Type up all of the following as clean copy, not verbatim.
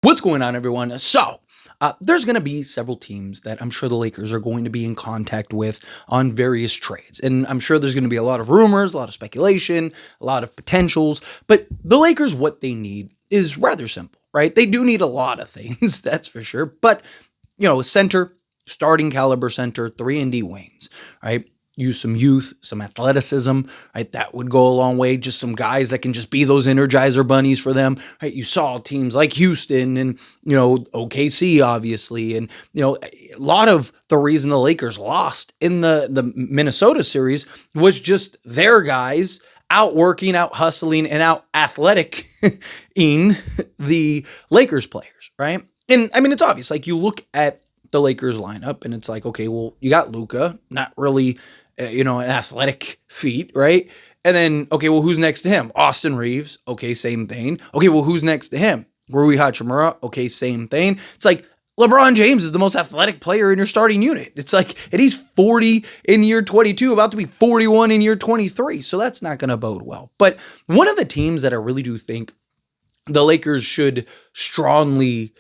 What's going on, everyone? There's going to be several teams that I'm sure the Lakers are going to be in contact with on various trades. And I'm sure there's going to be a lot of rumors, a lot of speculation, a lot of potentials. But the Lakers, what they need is rather simple, right? They do need a lot of things, that's for sure. But, a center, starting caliber center, 3-and-D wings, right? Use some youth, some athleticism, right? That would go a long way. Just some guys that can just be those energizer bunnies for them, right? You saw teams like Houston and, OKC, obviously. And, a lot of the reason the Lakers lost in the Minnesota series was just their guys outworking, out hustling, and out athletic-ing the Lakers players, right? And I mean, it's obvious. Like, you look at the Lakers lineup and it's like, okay, well, you got Luka, not really an athletic feat, right? And then, okay, well, who's next to him? Austin Reeves. Okay, same thing. Okay, well, who's next to him? Rui Hachimura. Okay, same thing. It's like LeBron James is the most athletic player in your starting unit. It's like, and he's 40 in year 22, about to be 41 in year 23. So that's not going to bode well. But one of the teams that I really do think the Lakers should strongly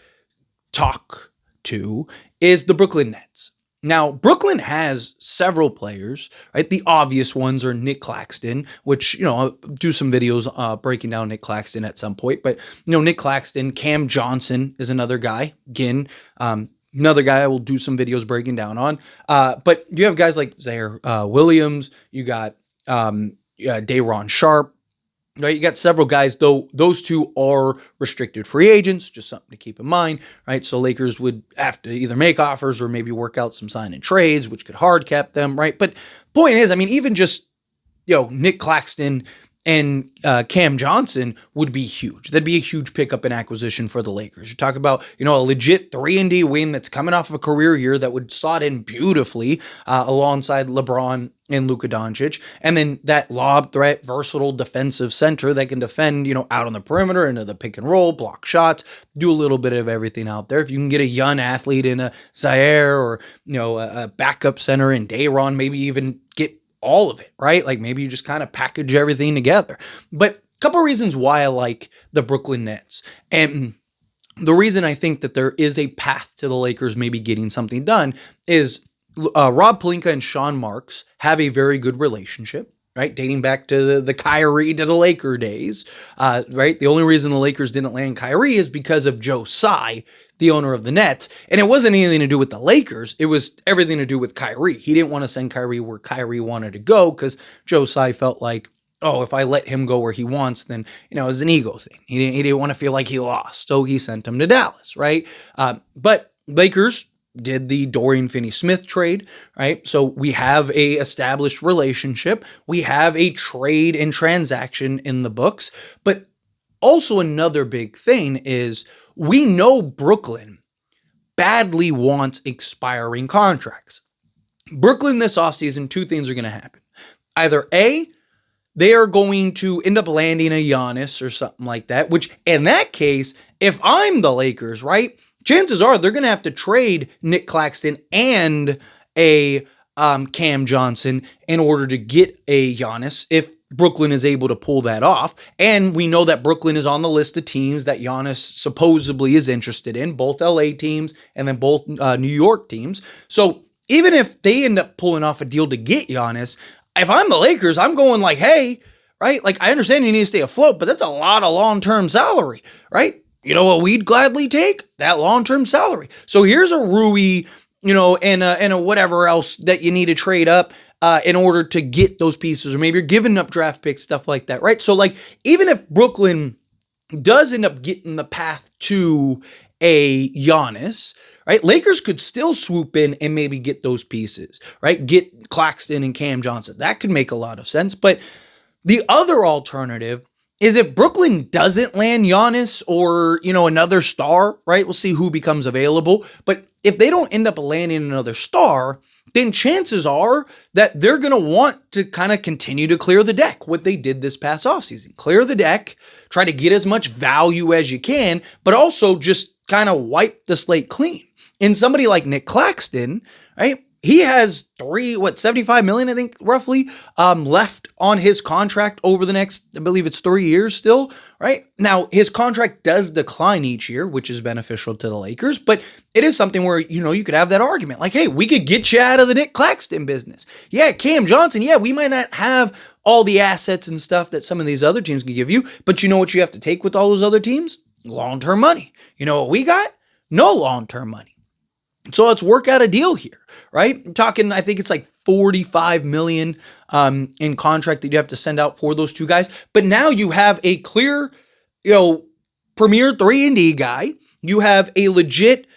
talk to is the Brooklyn Nets. Now, Brooklyn has several players, right? The obvious ones are Nick Claxton, which, I'll do some videos breaking down Nick Claxton at some point. But, Nick Claxton, Cam Johnson is another guy. Again, another guy I will do some videos breaking down on. But you have guys like Zaire Williams. You got Day'Ron Sharpe. Right, you got several guys, though those two are restricted free agents, just something to keep in mind, right? So Lakers would have to either make offers or maybe work out some sign and trades, which could hard cap them, right? But point is, I mean, even just, Nick Claxton and Cam Johnson would be huge. That'd be a huge pickup and acquisition for the Lakers. You talk about, a legit 3-and-D wing that's coming off of a career year that would slot in beautifully alongside LeBron and Luka Doncic. And then that lob threat, versatile defensive center that can defend, out on the perimeter, into the pick and roll, block shots, do a little bit of everything out there. If you can get a young athlete in a Zaire or, a backup center in Day'Ron, maybe even get all of it, right? Like maybe you just kind of package everything together. But a couple of reasons why I like the Brooklyn Nets. And the reason I think that there is a path to the Lakers maybe getting something done is Rob Pelinka and Sean Marks have a very good relationship, right? Dating back to the Kyrie to the Laker days, right? The only reason the Lakers didn't land Kyrie is because of Joe Tsai, the owner of the Nets. And it wasn't anything to do with the Lakers. It was everything to do with Kyrie. He didn't want to send Kyrie where Kyrie wanted to go because Joe Tsai felt like, oh, if I let him go where he wants, then, it's an ego thing. He didn't want to feel like he lost. So he sent him to Dallas, right? But Lakers did the Dorian Finney-Smith trade, right? So we have a established relationship. We have a trade and transaction in the books. But also another big thing is we know Brooklyn badly wants expiring contracts. Brooklyn this offseason, two things are going to happen. Either A, they are going to end up landing a Giannis or something like that, which in that case, if I'm the Lakers, right, chances are they're going to have to trade Nick Claxton and a Cam Johnson in order to get a Giannis if Brooklyn is able to pull that off. And we know that Brooklyn is on the list of teams that Giannis supposedly is interested in, both LA teams and then both New York teams. So even if they end up pulling off a deal to get Giannis, if I'm the Lakers, I'm going like, hey, right? Like, I understand you need to stay afloat, but that's a lot of long-term salary, right? You know what we'd gladly take? That long-term salary. So here's a Rui, and a whatever else that you need to trade up in order to get those pieces, or maybe you're giving up draft picks, stuff like that, right? So like, even if Brooklyn does end up getting the path to a Giannis, right? Lakers could still swoop in and maybe get those pieces, right? Get Claxton and Cam Johnson. That could make a lot of sense. But the other alternative is if Brooklyn doesn't land Giannis or, another star, right? We'll see who becomes available. But if they don't end up landing another star, then chances are that they're going to want to kind of continue to clear the deck, what they did this past offseason. Clear the deck, try to get as much value as you can, but also just kind of wipe the slate clean. And somebody like Nick Claxton, right? he has 75 million, I think, roughly, left on his contract over the next, I believe it's 3 years still, right? Now, his contract does decline each year, which is beneficial to the Lakers, but it is something where, you could have that argument. Like, hey, we could get you out of the Nick Claxton business. Yeah, Cam Johnson, yeah, we might not have all the assets and stuff that some of these other teams can give you, but you know what you have to take with all those other teams? Long-term money. You know what we got? No long-term money. So let's work out a deal here, right? I'm talking, I think it's like 45 million in contract that you have to send out for those two guys. But now you have a clear, premier 3-and-D guy. You have a legit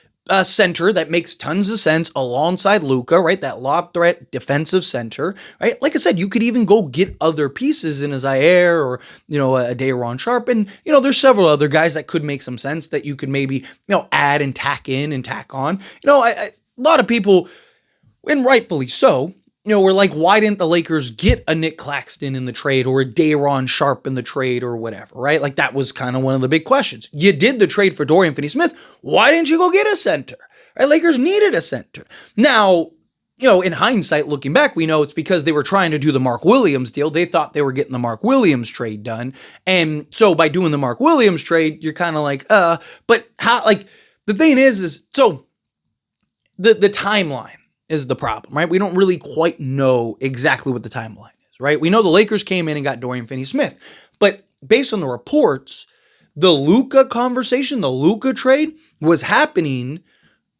center that makes tons of sense alongside Luka, right? That lob threat defensive center, right? Like I said, you could even go get other pieces in a Zaire or, a Day'Ron Sharpe. And, there's several other guys that could make some sense that you could maybe, add and tack in and tack on. A lot of people, and rightfully so, we're like, why didn't the Lakers get a Nick Claxton in the trade or a Day'Ron Sharpe in the trade or whatever, right? Like that was kind of one of the big questions. You did the trade for Dorian Finney-Smith. Why didn't you go get a center? Right? Lakers needed a center. Now, in hindsight, looking back, we know it's because they were trying to do the Mark Williams deal. They thought they were getting the Mark Williams trade done. And so by doing the Mark Williams trade, you're kind of like, but how, like, the thing is so the timeline is the problem, right? We don't really quite know exactly what the timeline is, right? We know the Lakers came in and got Dorian Finney-Smith, but based on the reports, the Luka conversation, the Luka trade was happening,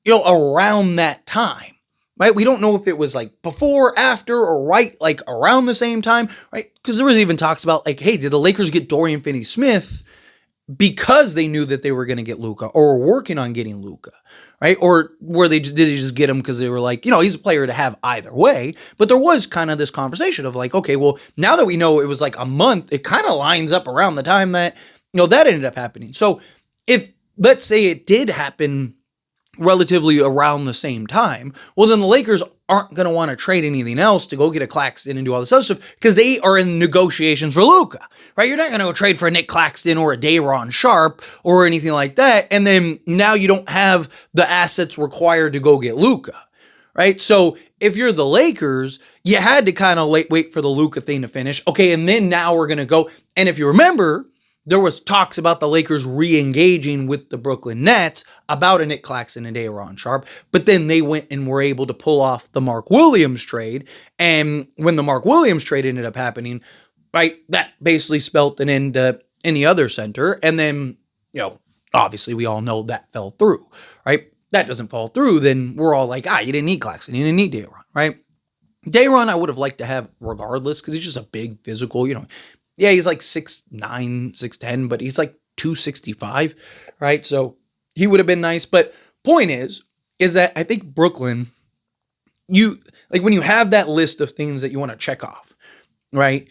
around that time, right? We don't know if it was like before, after, or right, like around the same time, right? Because there was even talks about like, hey, did the Lakers get Dorian Finney-Smith because they knew that they were going to get Luka or were working on getting Luka, right? Or did they just get him because they were like, he's a player to have either way. But there was kind of this conversation of like, okay, well, now that we know it was like a month, it kind of lines up around the time that, that ended up happening. So if, let's say it did happen relatively around the same time, well, then the Lakers aren't going to want to trade anything else to go get a Claxton and do all this other stuff because they are in negotiations for Luka, right? You're not going to go trade for a Nick Claxton or a Day'Ron Sharpe or anything like that. And then now you don't have the assets required to go get Luka, right? So if you're the Lakers, you had to kind of wait for the Luka thing to finish. Okay, and then now we're going to go. And if you remember, there was talks about the Lakers re-engaging with the Brooklyn Nets about a Nick Claxton and Day'Ron Sharpe, but then they went and were able to pull off the Mark Williams trade. And when the Mark Williams trade ended up happening, right, that basically spelt an end to any other center. And then, obviously we all know that fell through, right? That doesn't fall through, then we're all like, you didn't need Claxton, you didn't need Day'Ron, right? Day'Ron I would have liked to have regardless because he's just a big physical, yeah, he's like 6'9", 6'10", but he's like 265, right? So he would have been nice. But point is that I think Brooklyn, when you have that list of things that you want to check off, right?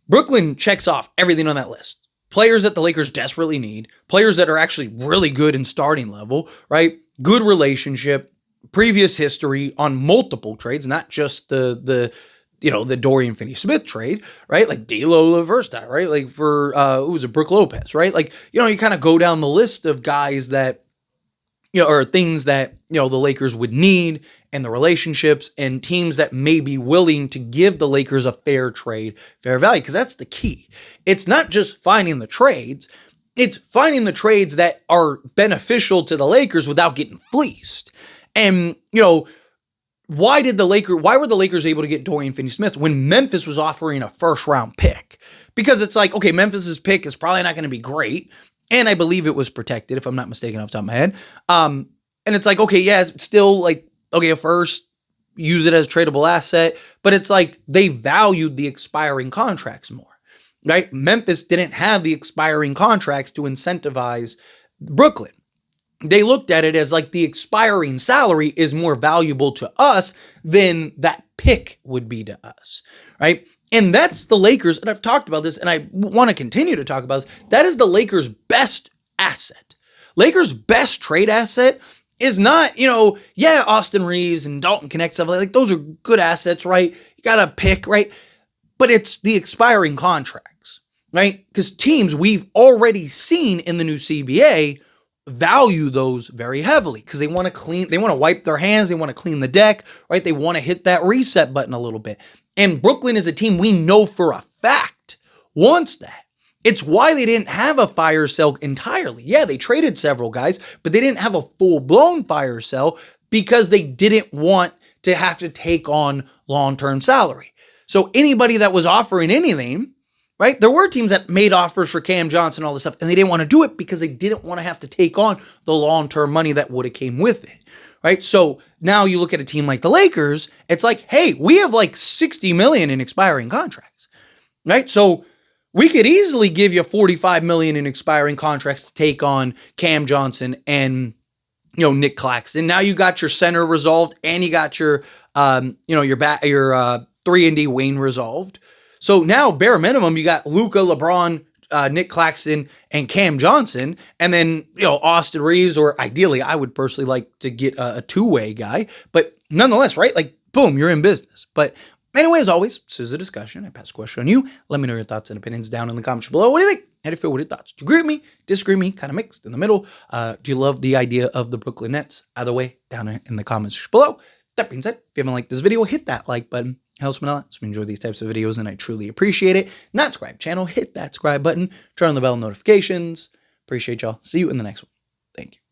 Brooklyn checks off everything on that list. Players that the Lakers desperately need, players that are actually really good in starting level, right? Good relationship, previous history on multiple trades, not just the Dorian Finney-Smith trade, right? Like D'Lo the first time, right? Like for, who was it? Brook Lopez, right? Like, you kind of go down the list of guys that, or things that, the Lakers would need and the relationships and teams that may be willing to give the Lakers a fair trade, fair value. Because that's the key. It's not just finding the trades. It's finding the trades that are beneficial to the Lakers without getting fleeced. And, why were the Lakers able to get Dorian Finney-Smith when Memphis was offering a first-round pick? Because it's like, okay, Memphis's pick is probably not going to be great, and I believe it was protected, if I'm not mistaken off the top of my head. And it's like, okay, yeah, it's still like, okay, a first, use it as a tradable asset, but it's like they valued the expiring contracts more, right? Memphis didn't have the expiring contracts to incentivize Brooklyn. They looked at it as like the expiring salary is more valuable to us than that pick would be to us, right? And that's the Lakers, and I've talked about this, and I want to continue to talk about this. That is the Lakers' best asset. Lakers' best trade asset is not, Austin Reeves and Dalton Connect stuff like those are good assets, right? You got to pick, right? But it's the expiring contracts, right? Because teams we've already seen in the new CBA value those very heavily because they want to wipe their hands, they want to clean the deck, right? They want to hit that reset button a little bit. And Brooklyn is a team we know for a fact wants that. It's why they didn't have a fire sale entirely. Yeah, they traded several guys, but they didn't have a full-blown fire sale because they didn't want to have to take on long-term salary. So anybody that was offering anything, right? There were teams that made offers for Cam Johnson, all this stuff, and they didn't want to do it because they didn't want to have to take on the long-term money that would have came with it, right? So now you look at a team like the Lakers, it's like, hey, we have like $60 million in expiring contracts, right? So we could easily give you $45 million in expiring contracts to take on Cam Johnson and Nick Claxton. Now you got your center resolved, and you got your 3-and-D wing resolved. So now, bare minimum, you got Luka, LeBron, Nick Claxton, and Cam Johnson, and then Austin Reeves, or ideally, I would personally like to get a two-way guy. But nonetheless, right? Like, boom, you're in business. But anyway, as always, this is a discussion. I pass the question on you. Let me know your thoughts and opinions down in the comments below. What do you think? How do you feel with your thoughts? Do you agree with me? Disagree with me? Kind of mixed in the middle? Do you love the idea of the Brooklyn Nets? Either way, down in the comments below. That being said, if you haven't liked this video, hit that like button. It helps me a lot. So we enjoy these types of videos, and I truly appreciate it. Not subscribe channel, hit that subscribe button. Turn on the bell notifications. Appreciate y'all. See you in the next one. Thank you.